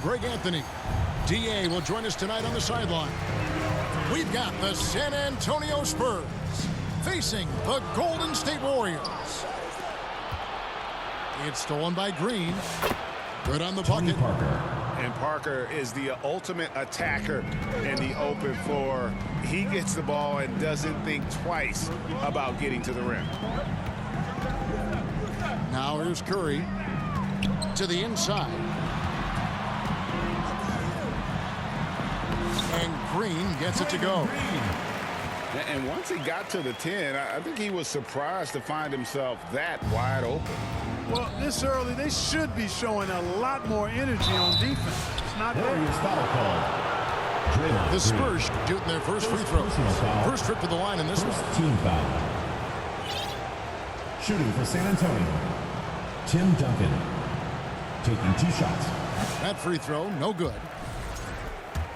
Greg Anthony. DA will join us tonight on the sideline. We've got the San Antonio Spurs facing the Golden State Warriors. It's stolen by Green. Good on the bucket. And Parker is the ultimate attacker in the open floor. He gets the ball and doesn't think twice about getting to the rim. Now here's Curry to the inside. And Green gets it to go. And once he got to the 10, I think he was surprised to find himself that wide open. Well, this early, they should be showing a lot more energy on defense. It's not there. The Spurs shooting their first free throw. First trip to the line in this one. Team foul. Shooting for San Antonio, Tim Duncan. Taking 2 shots. That free throw, no good.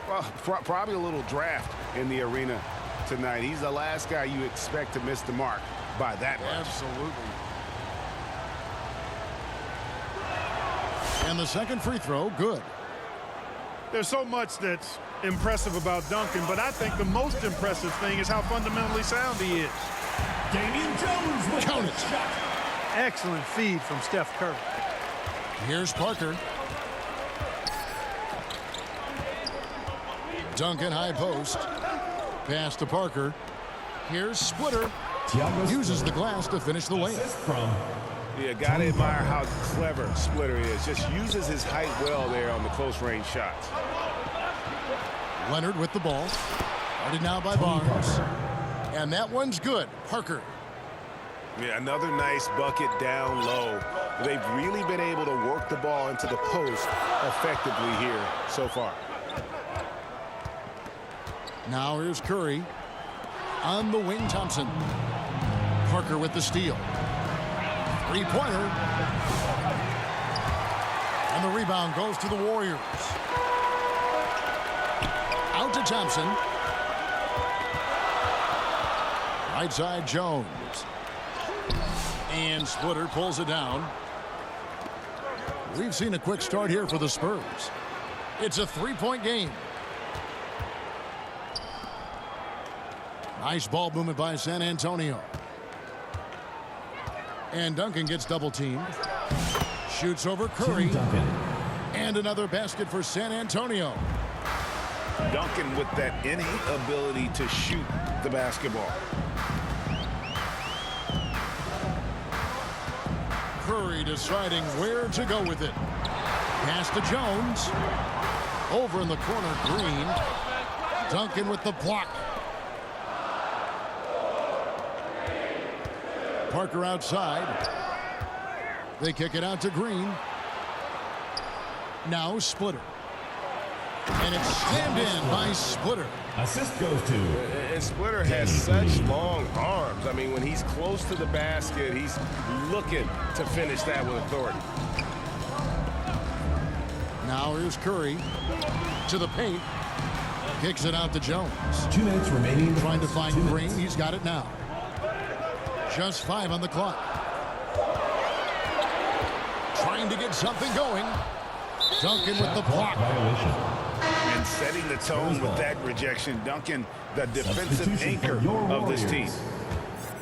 Well, probably a little draft in the arena tonight. He's the last guy you expect to miss the mark by that much. Absolutely. And the second free throw, good. There's so much that's impressive about Duncan, but I think the most impressive thing is how fundamentally sound he is. Damian Jones with Count it. shot. Excellent feed from Steph Curry. Here's Parker. Duncan high post. Pass to Parker. Here's Splitter. Uses the glass to finish the layup. Yeah, gotta admire how clever Splitter is. Just uses his height well there on the close range shots. Leonard with the ball. Guarded now by Barnes. And that one's good. Parker. Yeah, another nice bucket down low. They've really been able to work the ball into the post effectively here so far. Now here's Curry. On the wing, Thompson. Parker with the steal. Three-pointer. And the rebound goes to the Warriors. Out to Thompson. Right side, Jones. And Splitter pulls it down. We've seen a quick start here for the Spurs. It's a 3-point game. Nice ball movement by San Antonio. And Duncan gets double teamed. Shoots over Curry. And another basket for San Antonio. Duncan with that innate ability to shoot the basketball. Curry deciding where to go with it. Pass to Jones. Over in the corner, Green. Duncan with the block. Parker outside. They kick it out to Green. Now Splitter. And it's slammed in by Splitter. Assist goes to. And Splitter has such long arms. I mean, when he's close to the basket, he's looking to finish that with authority. Now here's Curry to the paint. Kicks it out to Jones. 2 minutes remaining. Trying to find Green. He's got it now. Just 5 on the clock. Trying to get something going. Duncan with the block. And setting the tone with that rejection. Duncan, the defensive anchor of this team.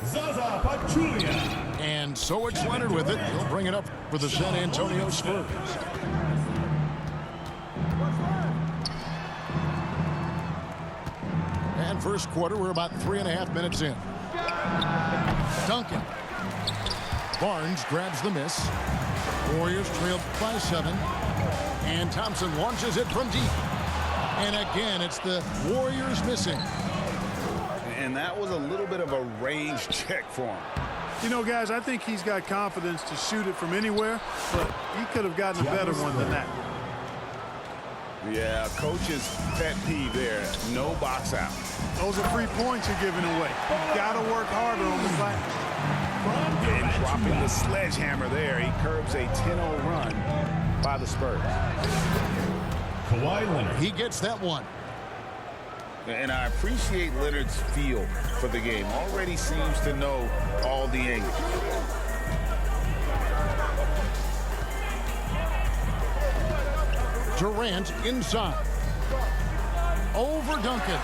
Zaza Pachulia. And so it's Leonard with it. He'll bring it up for the San Antonio Spurs. And first quarter, we're about 3.5 minutes in. Duncan. Barnes grabs the miss. Warriors trail by 7. And Thompson launches it from deep. And again, it's the Warriors missing. And that was a little bit of a range check for him. You know, guys, I think he's got confidence to shoot it from anywhere, but he could have gotten a better one than that. Yeah, coach's pet peeve there. No box out. Those are 3 points you're giving away. You've got to work harder on the glass. And dropping the sledgehammer there, he curbs a 10-0 run by the Spurs. Kawhi Leonard. He gets that one. And I appreciate Leonard's feel for the game. Already seems to know all the angles. Durant inside. Over Duncan.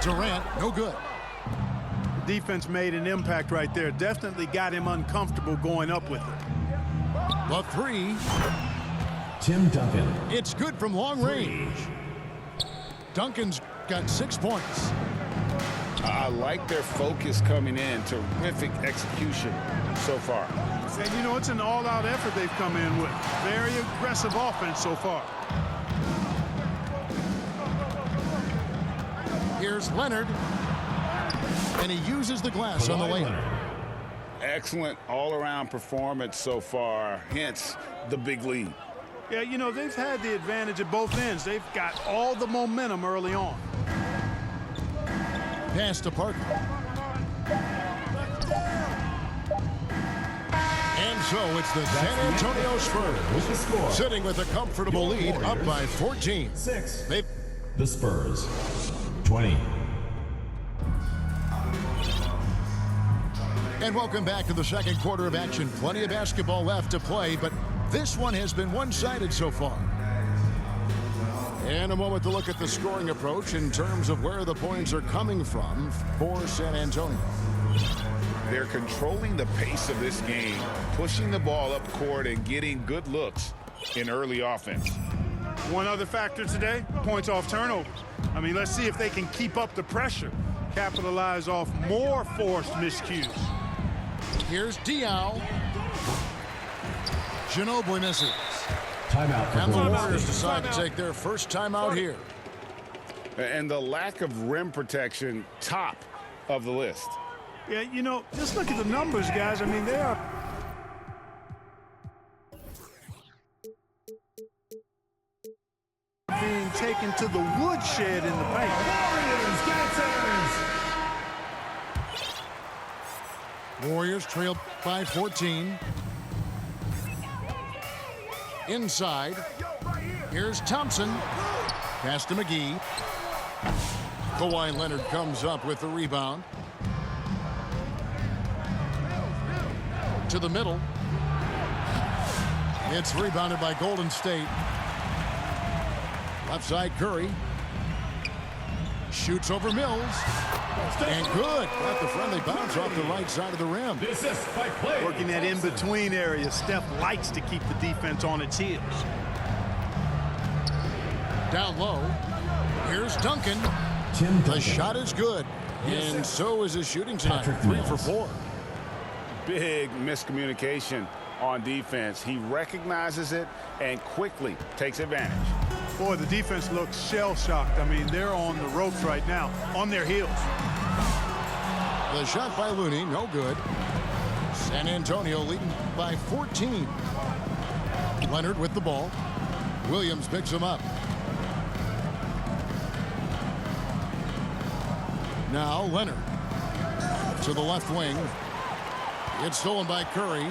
Durant, no good. Defense made an impact right there. Definitely got him uncomfortable going up with it. The three. Tim Duncan. It's good from long range. Duncan's got 6 points. I like their focus coming in. Terrific execution so far. And, you know, it's an all-out effort they've come in with. Very aggressive offense so far. Here's Leonard. And he uses the glass on the layup. Excellent all-around performance so far, hence the big lead. Yeah, you know, they've had the advantage at both ends. They've got all the momentum early on. Pass to Parker. And so it's the San Antonio Spurs sitting with a comfortable lead up by 14. 6. The Spurs. 20. And welcome back to the second quarter of action. Plenty of basketball left to play, but this one has been one-sided so far. And a moment to look at the scoring approach in terms of where the points are coming from for San Antonio. They're controlling the pace of this game, pushing the ball up court and getting good looks in early offense. One other factor today, points off turnovers. I mean, let's see if they can keep up the pressure, capitalize off more forced miscues. Here's Diaw. Ginobili misses. Timeout. And the Warriors decide to take their first timeout here. And the lack of rim protection, top of the list. Yeah, you know, just look at the numbers, guys. I mean, they are being taken to the woodshed in the paint. Warriors trail by 14. Inside. Here's Thompson. Pass to McGee. Kawhi Leonard comes up with the rebound. To the middle. It's rebounded by Golden State. Left side Curry. Shoots over Mills. And good. Got the friendly bounce off the right side of the rim. Working that in-between area. Steph likes to keep the defense on its heels. Down low. Here's Duncan. Tim Duncan. The shot is good. And so is his shooting tonight. 3 for 4. Big miscommunication on defense. He recognizes it and quickly takes advantage. Boy, the defense looks shell-shocked. I mean, they're on the ropes right now, on their heels. The shot by Looney, no good. San Antonio leading by 14. Leonard with the ball. Williams picks him up. Now Leonard to the left wing. It's stolen by Curry.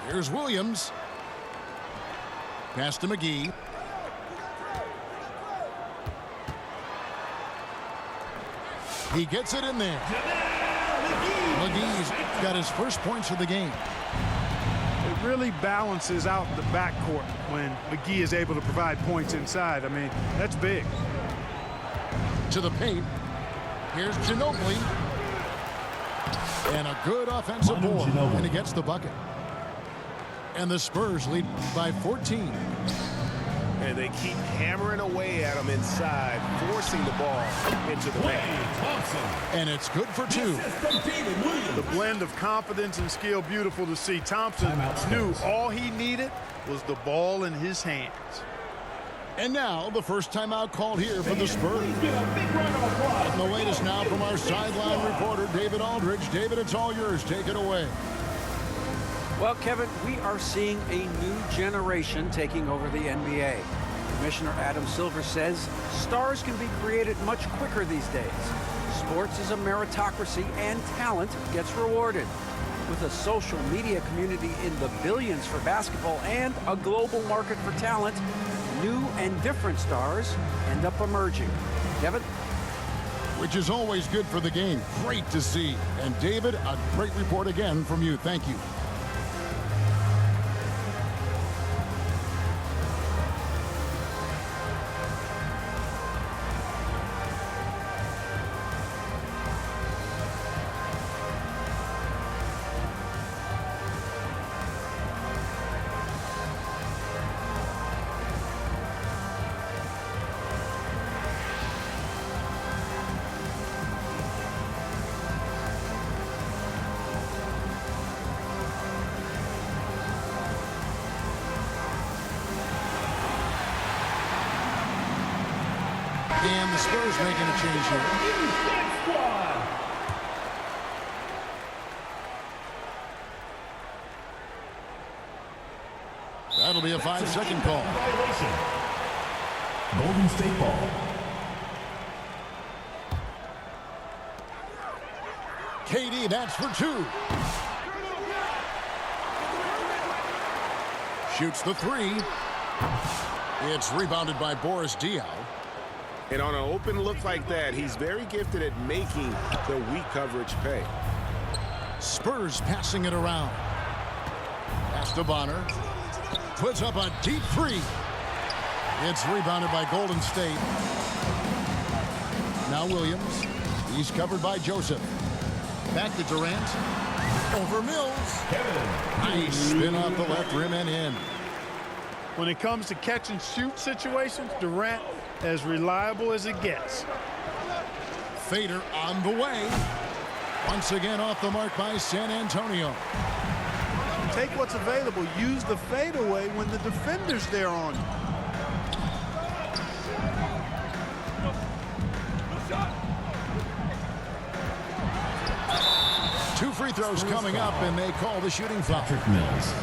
Here's Williams. Pass to McGee. He gets it in there. McGee's got his first points of the game. It really balances out the backcourt when McGee is able to provide points inside. I mean, that's big. To the paint. Here's Ginobili. And a good offensive board. And he gets the bucket. And the Spurs lead by 14. And they keep hammering away at him inside, forcing the ball into the paint. And it's good for 2. The blend of confidence and skill, beautiful to see. Thompson knew all he needed was the ball in his hands. And now the first timeout called here for the Spurs. And the latest now from our sideline reporter, David Aldridge. David, it's all yours. Take it away. Well, Kevin, we are seeing a new generation taking over the NBA. Commissioner Adam Silver says stars can be created much quicker these days. Sports is a meritocracy and talent gets rewarded. With a social media community in the billions for basketball and a global market for talent, new and different stars end up emerging. Kevin? Which is always good for the game. Great to see. And David, a great report again from you. Thank you. And the Spurs making a change here. That'll be a 5-second call. Golden State ball. KD, that's for 2. Shoots the 3. It's rebounded by Boris Diaw. And on an open look like that, he's very gifted at making the weak coverage pay. Spurs passing it around. Pass to Bonner. Puts up a deep 3. It's rebounded by Golden State. Now Williams. He's covered by Joseph. Back to Durant. Over Mills. Nice spin off the left rim and in. When it comes to catch and shoot situations, Durant as reliable as it gets. Fader on the way. Once again off the mark by San Antonio. Take what's available. Use the fadeaway when the defender's there on you. Two free throws coming up, and they call the shooting foul. Patrick Mills.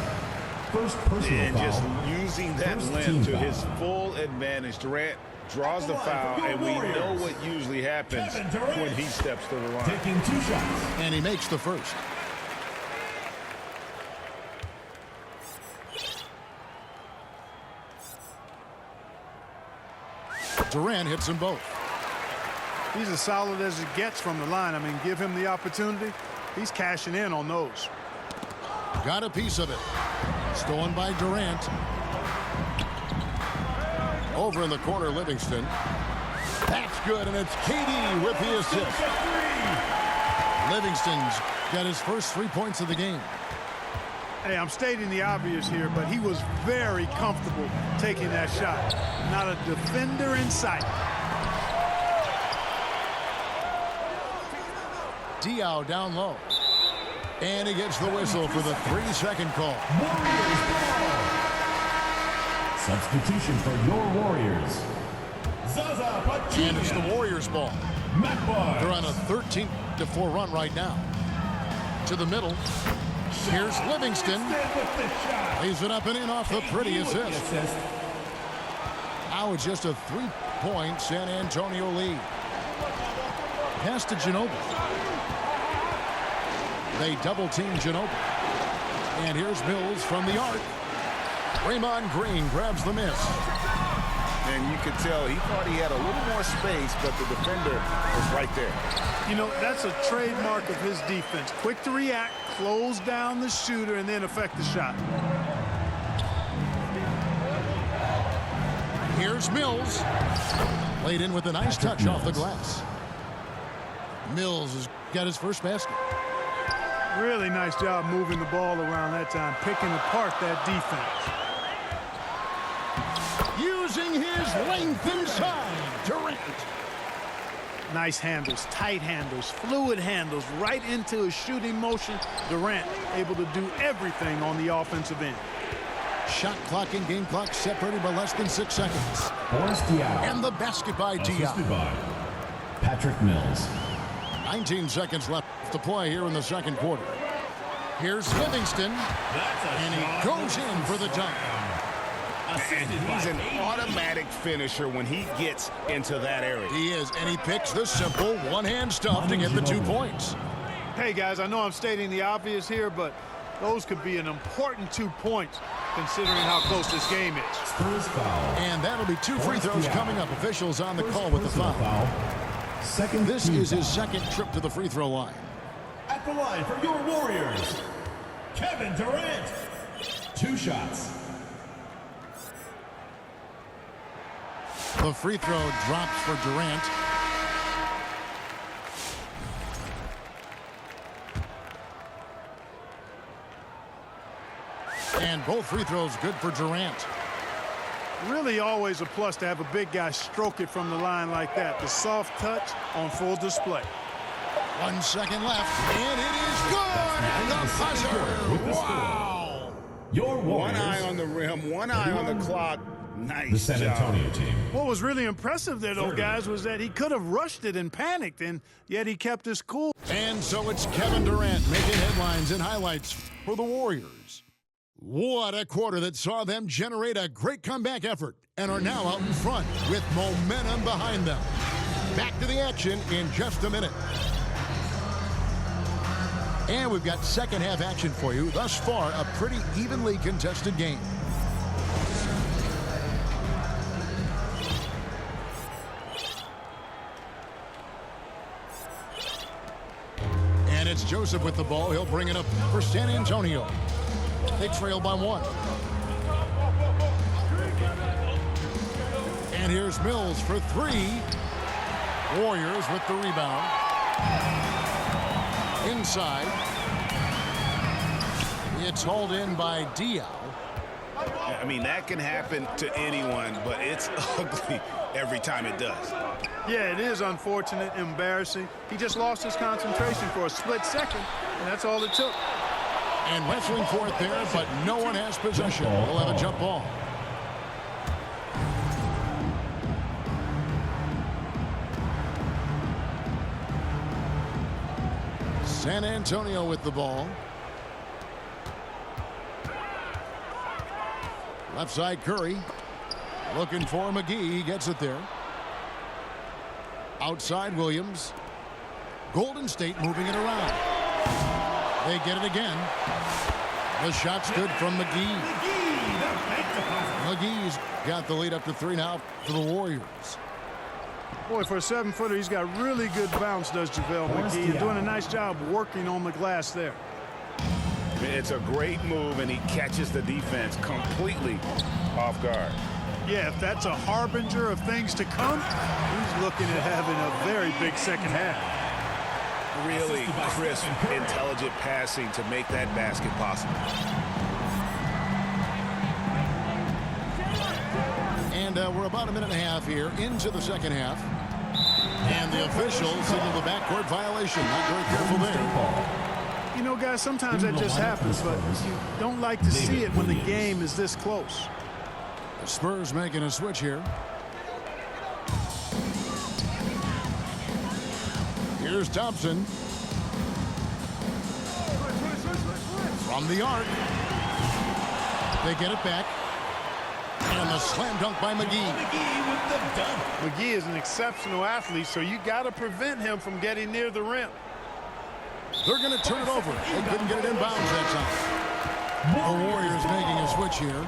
First personal And foul. just using that First length team to foul. his full advantage. Durant draws the foul, and we know what usually happens when he steps to the line. Taking 2 shots. And he makes the first. Durant hits them both. He's as solid as it gets from the line. I mean, give him the opportunity. He's cashing in on those. Got a piece of it. Stolen by Durant. Over in the corner, Livingston. That's good, and it's KD with the assist. Livingston's got his first 3 points of the game. Hey, I'm stating the obvious here, but he was very comfortable taking that shot. Not a defender in sight. Diaw down low. And he gets the whistle for the 3-second call. Substitution for your Warriors. Zaza Pachulia. And it's the Warriors' ball. They're on a 13-4 run right now. To the middle. Here's Livingston. Lays it up and in off the pretty assist. Now it's just a 3-point San Antonio lead. Pass to Ginobili. They double-team Ginobili. And here's Mills from the arc. Draymond Green grabs the miss. And you could tell he thought he had a little more space, but the defender was right there. You know, that's a trademark of his defense. Quick to react, close down the shooter, and then affect the shot. Here's Mills. Laid in with a nice touch off the glass. Mills has got his first basket. Really nice job moving the ball around that time, picking apart that defense. Using his length inside. Durant. Nice handles, tight handles, fluid handles, right into his shooting motion. Durant able to do everything on the offensive end. Shot clock and game clock separated by less than 6 seconds. Boris Diaw. And the basket by Assisted Diaw. by Patrick Mills. 19 seconds left to play here in the second quarter. Here's Livingston. And he goes in for the dunk. And he's an automatic finisher when he gets into that area. He is, and he picks the simple one-hand stuff to get the 2 points. Hey, guys, I know I'm stating the obvious here, but those could be an important 2 points considering how close this game is. Spurs foul. And that'll be 2 free throws coming up. Officials on the call with the foul. Second This team is his foul. second trip to the free throw line. At the line for your Warriors, Kevin Durant. 2 shots. The free throw drops for Durant. And both free throws good for Durant. Really always a plus to have a big guy stroke it from the line like that. The soft touch on full display. 1 second left, and it is good! The buzzer! With the Wow! Your One Warriors. eye on the rim, one eye on the clock. Nice the San job. Antonio team. What was really impressive there, though, 30. guys, was that he could have rushed it and panicked, and yet he kept his cool. And so it's Kevin Durant making headlines and highlights for the Warriors. What a quarter that saw them generate a great comeback effort and are now out in front with momentum behind them. Back to the action in just a minute. And we've got second half action for you. Thus far, a pretty evenly contested game. And it's Joseph with the ball. He'll bring it up for San Antonio. They trail by 1. And here's Mills for 3. Warriors with the rebound. Inside. It's hauled in by Diaw. I mean, that can happen to anyone, but it's ugly every time it does. Yeah, it is unfortunate, embarrassing. He just lost his concentration for a split second, and that's all it took. And wrestling for it there, but no one has possession. We'll have a jump ball. San Antonio with the ball. Left side Curry. Looking for McGee. He gets it there. Outside Williams. Golden State moving it around. They get it again. The shot's good from McGee. McGee's got the lead up to 3 now for the Warriors. Boy, for a 7-footer, he's got really good bounce, does JaVale McGee. He's doing a nice job working on the glass there. It's a great move, and he catches the defense completely off guard. Yeah, if that's a harbinger of things to come, he's looking at having a very big second half. Really crisp, intelligent passing to make that basket possible. And we're about a minute and a half here into the second half. And the officials signal the backcourt violation. Not very careful there. You know, guys, sometimes that just happens, but you don't like to see it when the game is this close. The Spurs making a switch here. Here's Thompson. From the arc. They get it back. And the slam dunk by McGee. McGee is an exceptional athlete, so you got to prevent him from getting near the rim. They're going to turn it over. They couldn't get it in bounds that time. The Warriors making a switch here.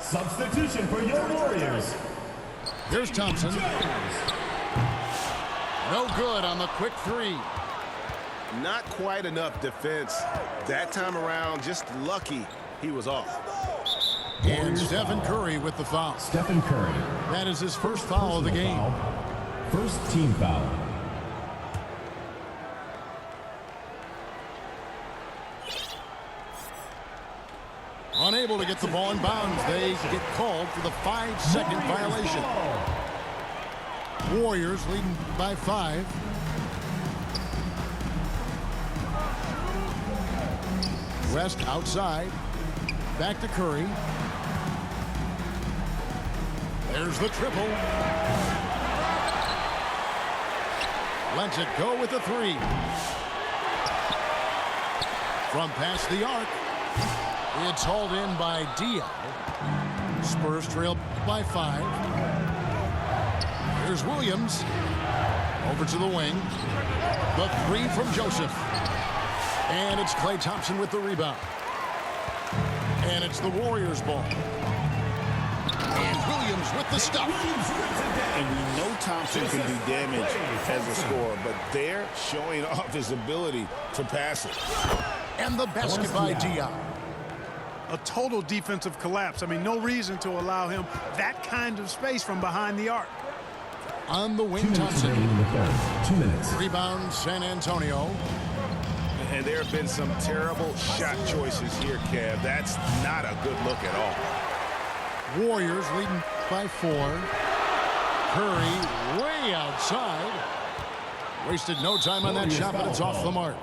Substitution for your Warriors. Here's Thompson. No good on the quick 3. Not quite enough defense that time around. Just lucky he was off. And Stephen Curry with the foul. Stephen Curry. That is his first foul of the game. First team foul. Unable to get the ball in bounds. They get called for the 5-second violation. Warriors leading by 5. West outside. Back to Curry. There's the triple. Lets it go with the 3. From past the arc. It's hauled in by Diaw. Spurs trail by 5. Here's Williams. Over to the wing. The 3 from Joseph. And it's Klay Thompson with the rebound. And it's the Warriors' ball. And Williams with the stop. And we know Thompson can do damage as a scorer, but they're showing off his ability to pass it. And the basket by Diaw. A total defensive collapse. I mean, no reason to allow him that kind of space from behind the arc. On the wing, Thompson. 2 minutes. Rebound, San Antonio. And there have been some terrible shot choices here, Kev. That's not a good look at all. Warriors leading by 4. Curry way outside. Wasted no time on that shot, but it's off the mark.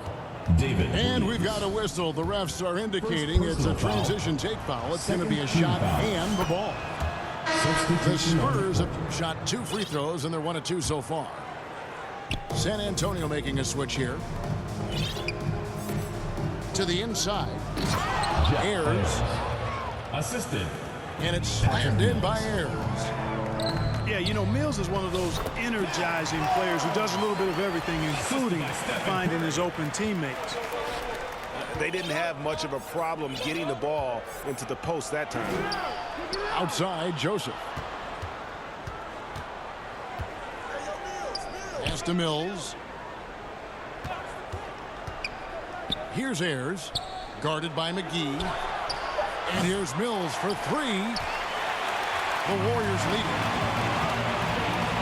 David. And we've got a whistle. The refs are indicating it's a transition take foul. It's going to be a shot and the ball. The Spurs have shot 2 free throws, and they're 1 of 2 so far. San Antonio making a switch here. To the inside. Ayers. Assisted. And it's slammed in by Ayers. Yeah, you know, Mills is one of those energizing players who does a little bit of everything, including finding his open teammates. They didn't have much of a problem getting the ball into the post that time. Outside, Joseph. Pass to Mills. Here's Ayers, guarded by McGee. And here's Mills for 3. The Warriors leading.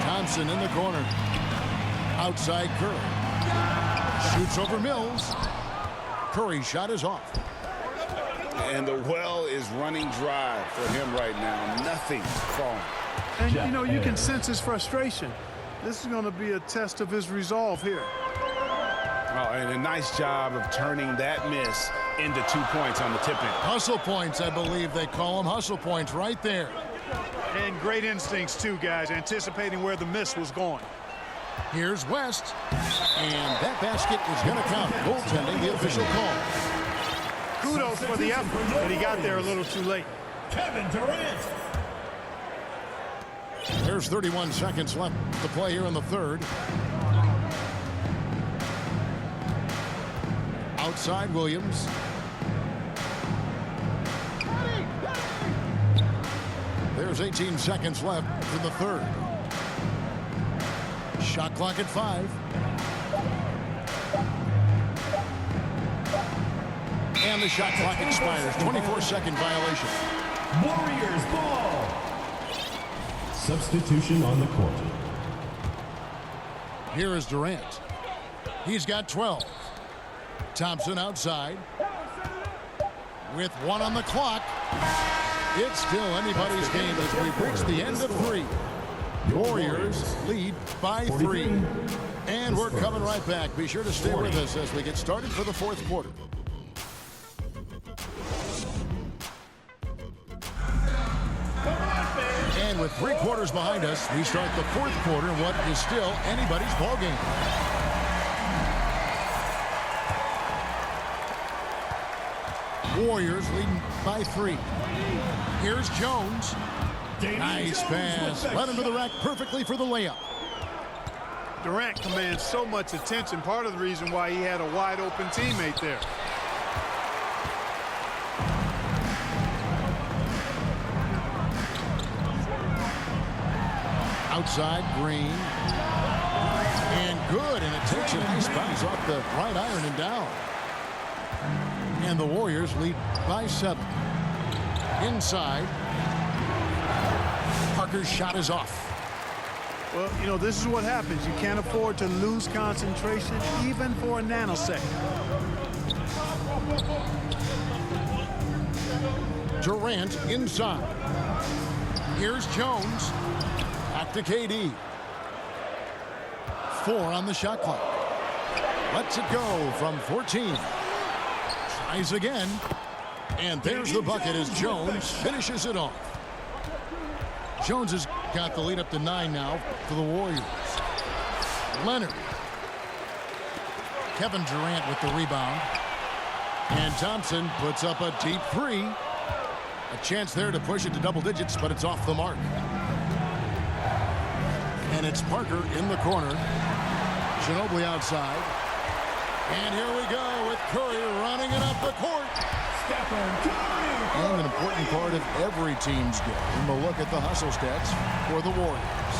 Thompson in the corner. Outside Curry. Shoots over Mills. Curry's shot is off. And the well is running dry for him right now. Nothing's falling. And, you know, you can sense his frustration. This is going to be a test of his resolve here. Oh, and a nice job of turning that miss into 2 points on the tip-in. Hustle points, I believe they call them. Hustle points right there. And great instincts, too, guys, anticipating where the miss was going. Here's West. And that basket is going to count. Goaltending, the official call. Kudos for the effort, but he got there a little too late. Kevin Durant. There's 31 seconds left to play here in the third. Outside Williams. There's 18 seconds left for the third. Shot clock at 5. And the shot clock expires. 24-second violation. Warriors ball. Substitution on the court. Here is Durant. He's got 12. Thompson outside. With 1 on the clock. It's still anybody's game as we reach the end of 3. Warriors lead by 3. And we're coming right back. Be sure to stay with us as we get started for the fourth quarter. And with 3 quarters behind us, we start the fourth quarter in what is still anybody's ball game. Warriors leading by 3. Here's Jones. Nice pass. Led him to the rack perfectly for the layup. Durant commands so much attention, part of the reason why he had a wide open teammate there. Outside Green. And good, and it takes a nice bounce off the right iron and down. And the Warriors lead by 7. Inside. Parker's shot is off. Well, you know, this is what happens. You can't afford to lose concentration even for a nanosecond. Durant inside. Here's Jones. Back to KD. 4 on the shot clock. Lets it go from 14. Tries again. And there's the bucket as Jones finishes it off. Jones has got the lead up to 9 now for the Warriors. Leonard. Kevin Durant with the rebound. And Thompson puts up a deep 3. A chance there to push it to double digits, but it's off the mark. And it's Parker in the corner. Ginobili outside. And here we go with Curry running it up the court. And an important part of every team's game. And we'll look at the hustle stats for the Warriors.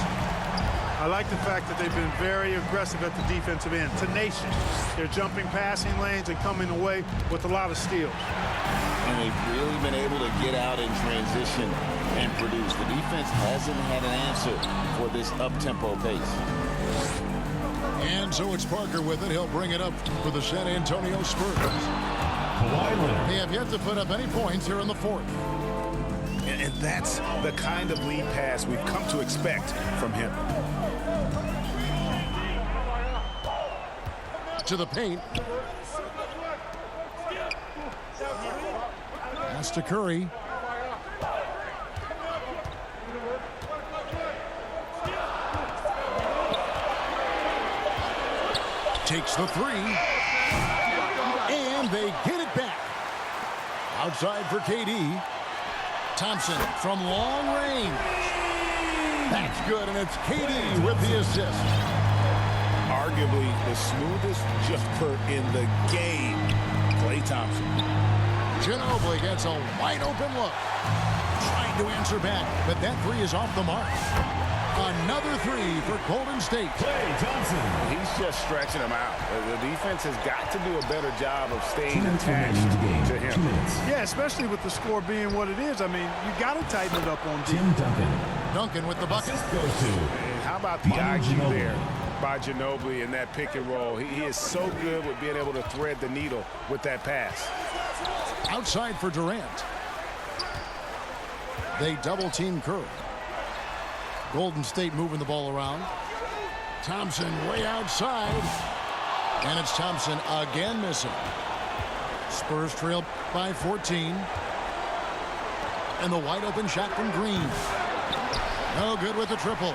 I like the fact that they've been very aggressive at the defensive end. Tenacious. They're jumping passing lanes and coming away with a lot of steals. And they've really been able to get out in transition and produce. The defense hasn't had an answer for this up-tempo pace. And so it's Parker with it. He'll bring it up for the San Antonio Spurs. They have yet to put up any points here in the fourth. And that's the kind of lead pass we've come to expect from him. To the paint. Pass to Curry. Takes the three. And they get it back. Outside for KD. Thompson from long range. That's good, and it's KD with the assist. Arguably the smoothest jumper in the game. Klay Thompson. Ginobili gets a wide open look. Trying to answer back, but that three is off the mark. Another three for Golden State. Klay Thompson. He's just stretching him out. The defense has got to do a better job of staying 2 minutes attached remaining in the game. to him. 2 minutes. Yeah, especially with the score being what it is. I mean, you got to tighten it up on defense. Tim Duncan. Duncan with the bucket. Assist goes to And how about the Manu IQ Ginobili. there by Ginobili in that pick and roll? He is so good with being able to thread the needle with that pass. Outside for Durant. They double team Curry. Golden State moving the ball around. Thompson way outside. And it's Thompson again missing. Spurs trail by 14. And the wide open shot from Green. No good with the triple.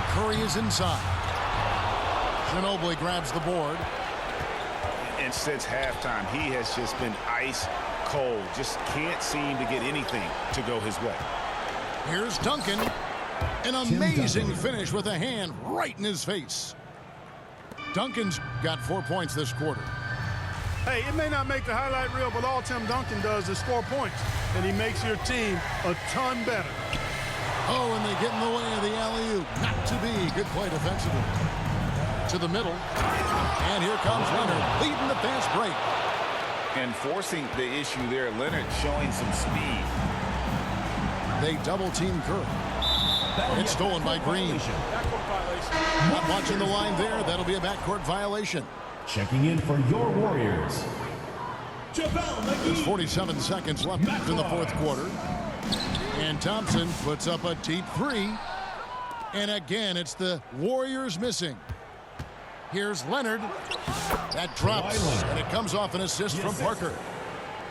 Curry is inside. Ginobili grabs the board. And since halftime, he has just been ice cold. Just can't seem to get anything to go his way. Here's Duncan. An amazing finish with a hand right in his face. Duncan's got 4 points this quarter. Hey, it may not make the highlight reel, but all Tim Duncan does is score points. And he makes your team a ton better. Oh, and they get in the way of the alley-oop. Not to be. Good play defensively. To the middle. And here comes Leonard leading the fast break. And forcing the issue there, Leonard showing some speed. They double team Curry. It's stolen by Green. Not watching the line there. That'll be a backcourt violation. Checking in for your Warriors. There's 47 seconds left in the fourth quarter. And Thompson puts up a deep three. And again, it's the Warriors missing. Here's Leonard. That drops, and it comes off an assist from Parker.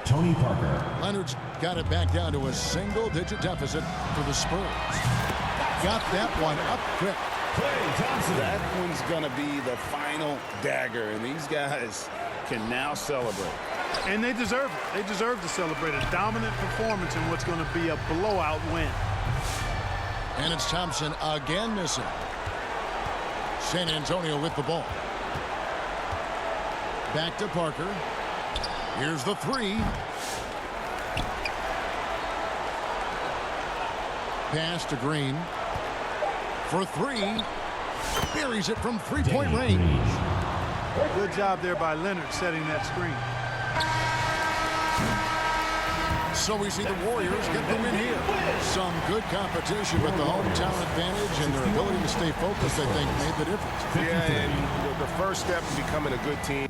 Tony Parker. Leonard's got it back down to a single-digit deficit for the Spurs. Got that one up quick. Klay Thompson. That one's going to be the final dagger, and these guys can now celebrate. And they deserve it. They deserve to celebrate a dominant performance in what's going to be a blowout win. And it's Thompson again missing. San Antonio with the ball. Back to Parker. Here's the three. Pass to Green. For three. Buries it from three-point range. Good job there by Leonard setting that screen. So we see the Warriors get the win here. Some good competition, but the hometown advantage and their ability to stay focused, I think, made the difference. Yeah, and the first step in becoming a good team